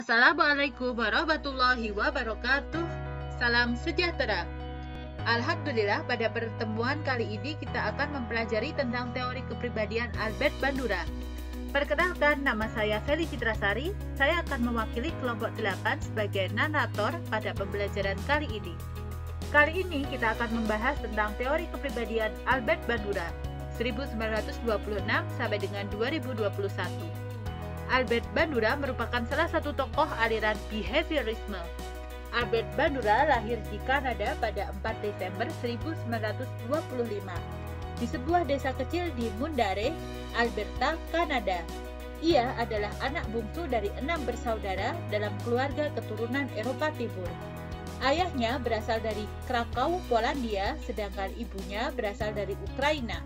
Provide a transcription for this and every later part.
Assalamualaikum warahmatullahi wabarakatuh. Salam sejahtera. Alhamdulillah, pada pertemuan kali ini kita akan mempelajari tentang teori kepribadian Albert Bandura. Perkenalkan, nama saya Feli Citrasari. Saya akan mewakili kelompok 8 sebagai narator pada pembelajaran kali ini. Kali ini kita akan membahas tentang teori kepribadian Albert Bandura 1926 sampai dengan 2021. Albert Bandura merupakan salah satu tokoh aliran behaviorisme. Albert Bandura lahir di Kanada pada 4 Desember 1925 di sebuah desa kecil di Mundare, Alberta, Kanada. Ia adalah anak bungsu dari 6 bersaudara dalam keluarga keturunan Eropa Timur. Ayahnya berasal dari Krakow, Polandia, sedangkan ibunya berasal dari Ukraina.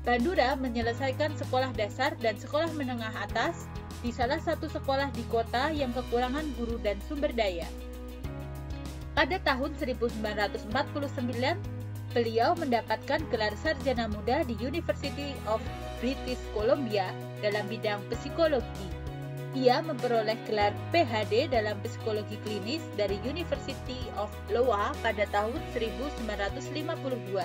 Bandura menyelesaikan sekolah dasar dan sekolah menengah atas di salah satu sekolah di kota yang kekurangan guru dan sumber daya. Pada tahun 1949, beliau mendapatkan gelar sarjana muda di University of British Columbia dalam bidang psikologi. Ia memperoleh gelar PhD dalam psikologi klinis dari University of Iowa pada tahun 1952.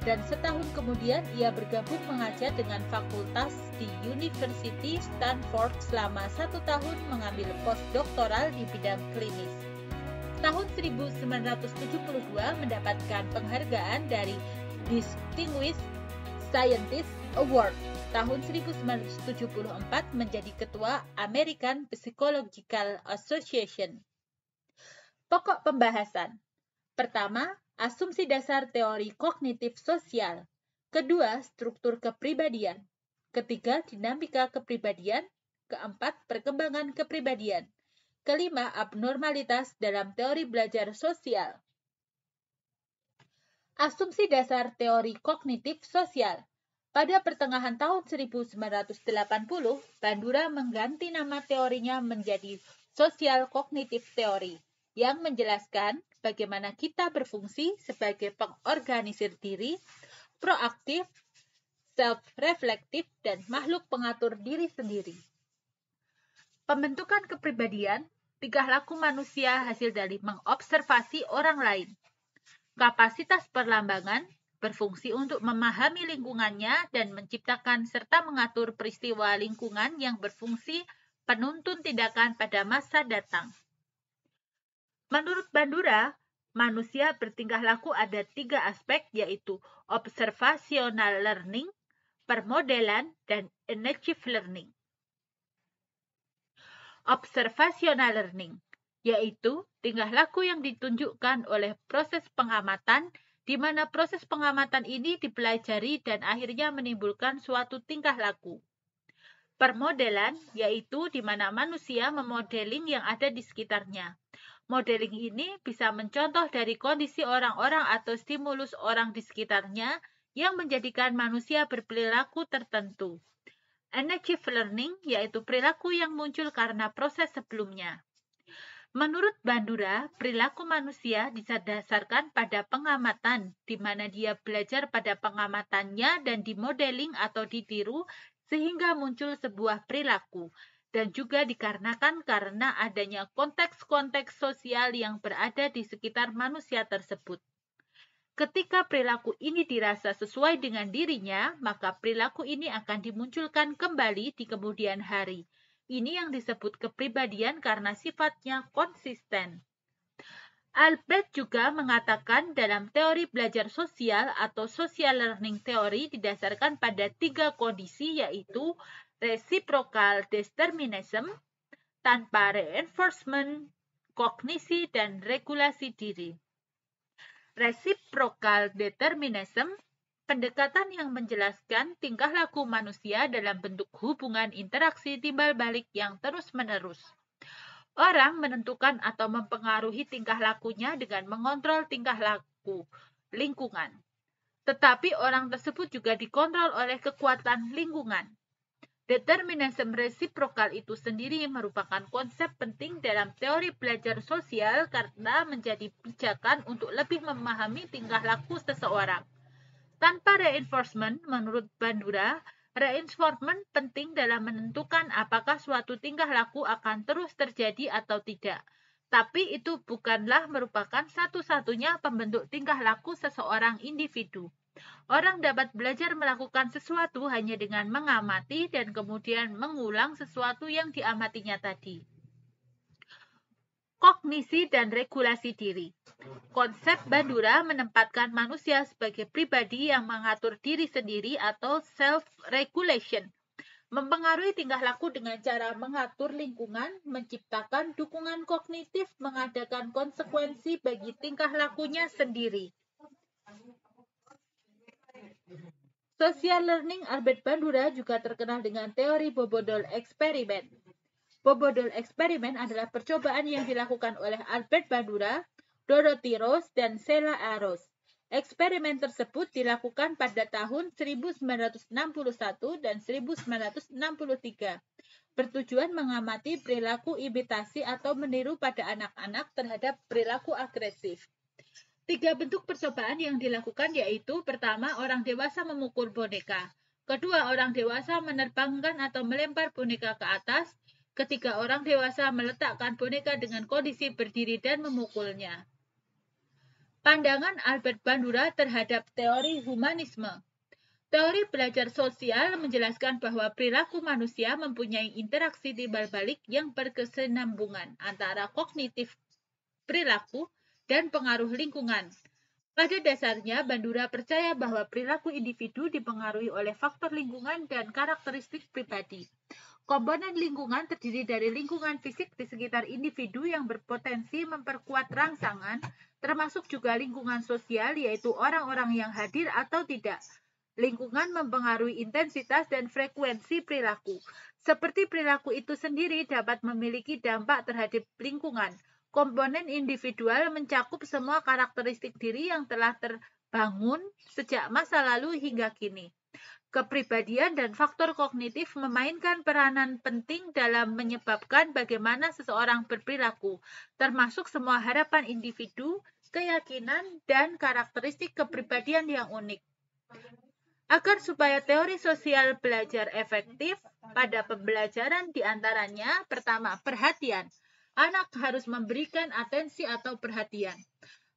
Dan setahun kemudian ia bergabung mengajar dengan fakultas di University Stanford selama 1 tahun mengambil postdoktoral di bidang klinis. Tahun 1972 mendapatkan penghargaan dari Distinguished Scientist Award. Tahun 1974 menjadi ketua American Psychological Association. Pokok pembahasan. Pertama, asumsi dasar teori kognitif sosial. Kedua, struktur kepribadian. Ketiga, dinamika kepribadian. Keempat, perkembangan kepribadian. Kelima, abnormalitas dalam teori belajar sosial. Asumsi dasar teori kognitif sosial. Pada pertengahan tahun 1980, Bandura mengganti nama teorinya menjadi Social Cognitive Theory, yang menjelaskan bagaimana kita berfungsi sebagai pengorganisir diri, proaktif, self-reflektif, dan makhluk pengatur diri sendiri. Pembentukan kepribadian, tingkah laku manusia hasil dari mengobservasi orang lain. Kapasitas perlambangan, berfungsi untuk memahami lingkungannya dan menciptakan serta mengatur peristiwa lingkungan yang berfungsi penuntun tindakan pada masa datang. Menurut Bandura, manusia bertingkah laku ada 3 aspek, yaitu observational learning, permodelan, dan enactive learning. Observational learning, yaitu tingkah laku yang ditunjukkan oleh proses pengamatan, di mana proses pengamatan ini dipelajari dan akhirnya menimbulkan suatu tingkah laku. Permodelan, yaitu di mana manusia memodeling yang ada di sekitarnya. Modeling ini bisa mencontoh dari kondisi orang-orang atau stimulus orang di sekitarnya yang menjadikan manusia berperilaku tertentu. Enactive learning, yaitu perilaku yang muncul karena proses sebelumnya. Menurut Bandura, perilaku manusia didasarkan pada pengamatan, di mana dia belajar pada pengamatannya dan dimodeling atau ditiru sehingga muncul sebuah perilaku. Dan juga dikarenakan karena adanya konteks-konteks sosial yang berada di sekitar manusia tersebut. Ketika perilaku ini dirasa sesuai dengan dirinya, maka perilaku ini akan dimunculkan kembali di kemudian hari. Ini yang disebut kepribadian karena sifatnya konsisten. Albert juga mengatakan dalam teori belajar sosial atau social learning theory didasarkan pada 3 kondisi, yaitu reciprocal determinism, tanpa reinforcement, kognisi, dan regulasi diri. Reciprocal determinism, pendekatan yang menjelaskan tingkah laku manusia dalam bentuk hubungan interaksi timbal balik yang terus-menerus. Orang menentukan atau mempengaruhi tingkah lakunya dengan mengontrol tingkah laku lingkungan. Tetapi orang tersebut juga dikontrol oleh kekuatan lingkungan. Determinisme resiprokal itu sendiri merupakan konsep penting dalam teori belajar sosial karena menjadi pijakan untuk lebih memahami tingkah laku seseorang. Tanpa reinforcement, menurut Bandura, Reinforcement penting dalam menentukan apakah suatu tingkah laku akan terus terjadi atau tidak. Tapi itu bukanlah merupakan satu-satunya pembentuk tingkah laku seseorang individu. Orang dapat belajar melakukan sesuatu hanya dengan mengamati dan kemudian mengulang sesuatu yang diamatinya tadi. Kognisi dan regulasi diri. Konsep Bandura menempatkan manusia sebagai pribadi yang mengatur diri sendiri atau self-regulation, mempengaruhi tingkah laku dengan cara mengatur lingkungan, menciptakan dukungan kognitif, mengadakan konsekuensi bagi tingkah lakunya sendiri. Social learning Albert Bandura juga terkenal dengan teori Bobodol eksperimen. Bobodol eksperimen adalah percobaan yang dilakukan oleh Albert Bandura, Dorothy Rose, dan Sheila A. Rose. Eksperimen tersebut dilakukan pada tahun 1961 dan 1963. Bertujuan mengamati perilaku imitasi atau meniru pada anak-anak terhadap perilaku agresif. 3 bentuk percobaan yang dilakukan yaitu pertama, orang dewasa memukul boneka. Kedua, orang dewasa menerbangkan atau melempar boneka ke atas. Ketiga, orang dewasa meletakkan boneka dengan kondisi berdiri dan memukulnya. Pandangan Albert Bandura terhadap teori humanisme. Teori belajar sosial menjelaskan bahwa perilaku manusia mempunyai interaksi timbal balik yang berkesinambungan antara kognitif perilaku dan pengaruh lingkungan. Pada dasarnya, Bandura percaya bahwa perilaku individu dipengaruhi oleh faktor lingkungan dan karakteristik pribadi. Komponen lingkungan terdiri dari lingkungan fisik di sekitar individu yang berpotensi memperkuat rangsangan, termasuk juga lingkungan sosial, yaitu orang-orang yang hadir atau tidak. Lingkungan mempengaruhi intensitas dan frekuensi perilaku. Seperti perilaku itu sendiri dapat memiliki dampak terhadap lingkungan. Komponen individual mencakup semua karakteristik diri yang telah terbangun sejak masa lalu hingga kini. Kepribadian dan faktor kognitif memainkan peranan penting dalam menyebabkan bagaimana seseorang berperilaku, termasuk semua harapan individu, keyakinan, dan karakteristik kepribadian yang unik. Agar supaya teori sosial belajar efektif pada pembelajaran diantaranya, pertama, perhatian. Anak harus memberikan atensi atau perhatian.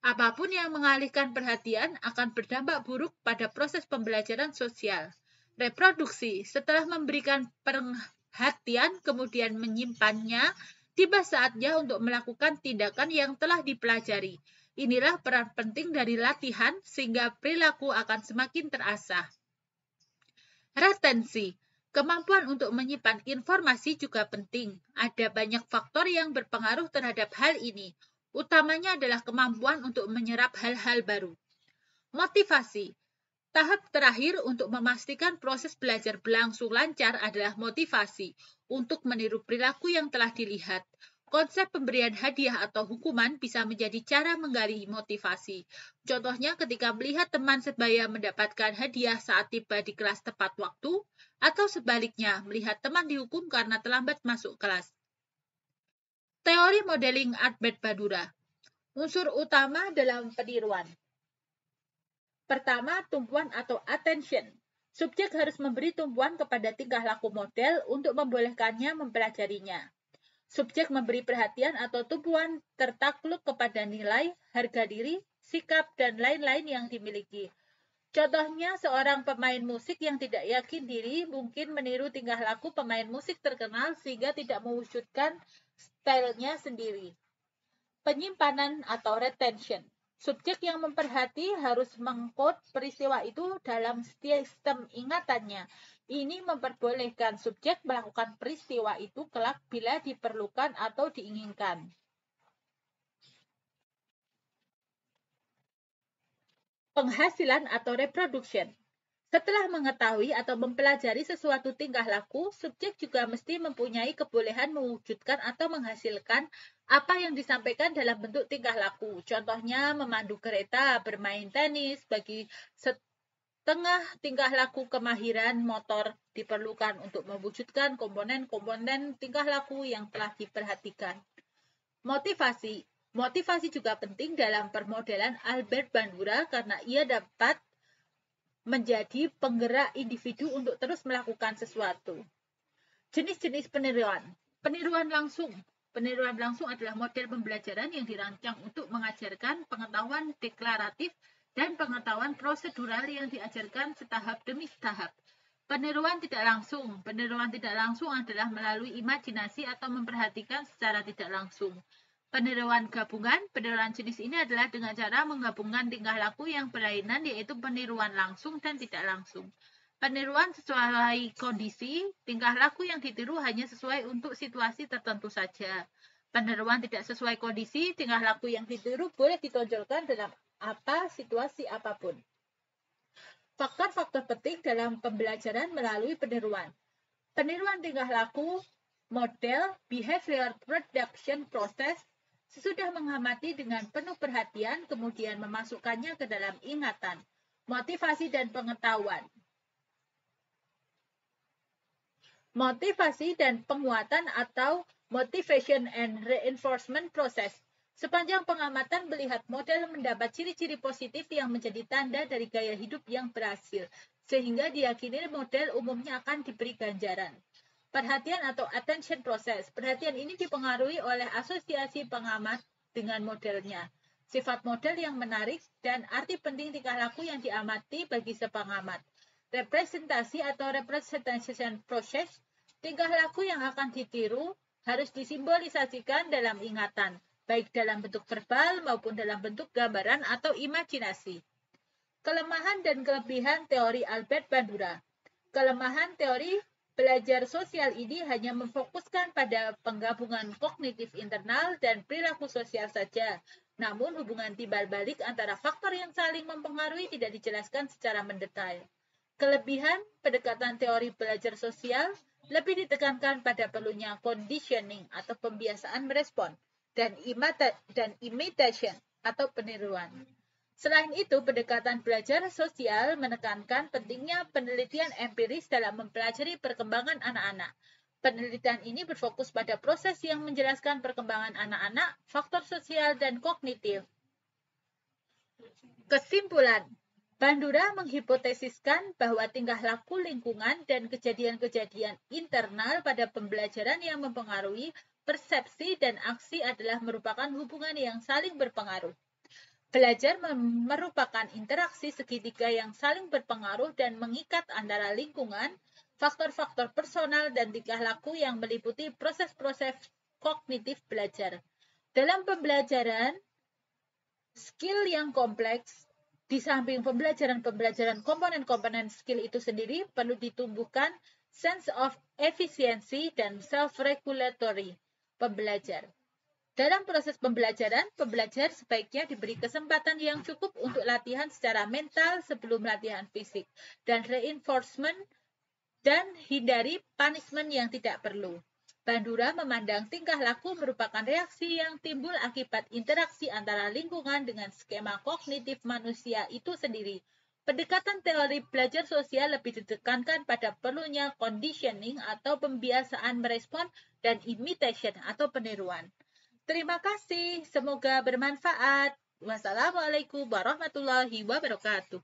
Apapun yang mengalihkan perhatian akan berdampak buruk pada proses pembelajaran sosial. Reproduksi, setelah memberikan perhatian kemudian menyimpannya, tiba saatnya untuk melakukan tindakan yang telah dipelajari. Inilah peran penting dari latihan sehingga perilaku akan semakin terasah. Retensi. Kemampuan untuk menyimpan informasi juga penting. Ada banyak faktor yang berpengaruh terhadap hal ini. Utamanya adalah kemampuan untuk menyerap hal-hal baru. Motivasi. Tahap terakhir untuk memastikan proses belajar berlangsung lancar adalah motivasi untuk meniru perilaku yang telah dilihat. Konsep pemberian hadiah atau hukuman bisa menjadi cara menggali motivasi. Contohnya ketika melihat teman sebaya mendapatkan hadiah saat tiba di kelas tepat waktu, atau sebaliknya melihat teman dihukum karena terlambat masuk kelas. Teori modeling Albert Bandura. Unsur utama dalam peniruan. Pertama, tumpuan atau attention. Subjek harus memberi tumpuan kepada tingkah laku model untuk membolehkannya mempelajarinya. Subjek memberi perhatian atau tumpuan tertakluk kepada nilai, harga diri, sikap, dan lain-lain yang dimiliki. Contohnya, seorang pemain musik yang tidak yakin diri mungkin meniru tingkah laku pemain musik terkenal sehingga tidak mewujudkan stylenya sendiri. Penyimpanan atau retention. Subjek yang memperhati harus mengkode peristiwa itu dalam sistem ingatannya. Ini memperbolehkan subjek melakukan peristiwa itu kelak bila diperlukan atau diinginkan. Penghasilan atau reproduction. Setelah mengetahui atau mempelajari sesuatu tingkah laku, subjek juga mesti mempunyai kebolehan mewujudkan atau menghasilkan apa yang disampaikan dalam bentuk tingkah laku. Contohnya memandu kereta, bermain tenis. Bagi setengah tingkah laku kemahiran motor diperlukan untuk mewujudkan komponen-komponen tingkah laku yang telah diperhatikan. Motivasi. Motivasi juga penting dalam permodelan Albert Bandura karena ia dapat menjadi penggerak individu untuk terus melakukan sesuatu. Jenis-jenis peniruan. Peniruan langsung. Peniruan langsung adalah model pembelajaran yang dirancang untuk mengajarkan pengetahuan deklaratif dan pengetahuan prosedural yang diajarkan setahap demi setahap. Peniruan tidak langsung. Peniruan tidak langsung adalah melalui imajinasi atau memperhatikan secara tidak langsung. Peniruan gabungan, peniruan jenis ini adalah dengan cara menggabungkan tingkah laku yang berlainan, yaitu peniruan langsung dan tidak langsung. Peniruan sesuai kondisi, tingkah laku yang ditiru hanya sesuai untuk situasi tertentu saja. Peniruan tidak sesuai kondisi, tingkah laku yang ditiru boleh ditonjolkan dalam situasi apapun. Faktor-faktor penting dalam pembelajaran melalui peniruan. Peniruan tingkah laku, model, behavior production process. Sesudah mengamati dengan penuh perhatian, kemudian memasukkannya ke dalam ingatan, motivasi dan pengetahuan. Motivasi dan penguatan atau motivation and reinforcement process. Sepanjang pengamatan melihat model mendapat ciri-ciri positif yang menjadi tanda dari gaya hidup yang berhasil, sehingga diyakini model umumnya akan diberi ganjaran. Perhatian atau attention process. Perhatian ini dipengaruhi oleh asosiasi pengamat dengan modelnya. Sifat model yang menarik dan arti penting tingkah laku yang diamati bagi sepengamat. Representasi atau representation process. Tingkah laku yang akan ditiru harus disimbolisasikan dalam ingatan, baik dalam bentuk verbal maupun dalam bentuk gambaran atau imajinasi. Kelemahan dan kelebihan teori Albert Bandura. Kelemahan teori belajar sosial ini hanya memfokuskan pada penggabungan kognitif internal dan perilaku sosial saja. Namun hubungan timbal balik antara faktor yang saling mempengaruhi tidak dijelaskan secara mendetail. Kelebihan pendekatan teori belajar sosial lebih ditekankan pada perlunya conditioning atau pembiasaan merespon dan imitation atau peniruan. Selain itu, pendekatan belajar sosial menekankan pentingnya penelitian empiris dalam mempelajari perkembangan anak-anak. Penelitian ini berfokus pada proses yang menjelaskan perkembangan anak-anak, faktor sosial, dan kognitif. Kesimpulan, Bandura menghipotesiskan bahwa tingkah laku lingkungan dan kejadian-kejadian internal pada pembelajaran yang mempengaruhi persepsi dan aksi adalah merupakan hubungan yang saling berpengaruh. Belajar merupakan interaksi segitiga yang saling berpengaruh dan mengikat antara lingkungan, faktor-faktor personal, dan tingkah laku yang meliputi proses-proses kognitif belajar. Dalam pembelajaran, skill yang kompleks, di samping pembelajaran komponen-komponen skill itu sendiri, perlu ditumbuhkan sense of efficiency dan self-regulatory pembelajar. Dalam proses pembelajaran, pembelajar sebaiknya diberi kesempatan yang cukup untuk latihan secara mental sebelum latihan fisik, dan reinforcement dan hindari punishment yang tidak perlu. Bandura memandang tingkah laku merupakan reaksi yang timbul akibat interaksi antara lingkungan dengan skema kognitif manusia itu sendiri. Pendekatan teori belajar sosial lebih ditekankan pada perlunya conditioning atau pembiasaan merespon dan imitation atau peniruan. Terima kasih, semoga bermanfaat. Wassalamualaikum warahmatullahi wabarakatuh.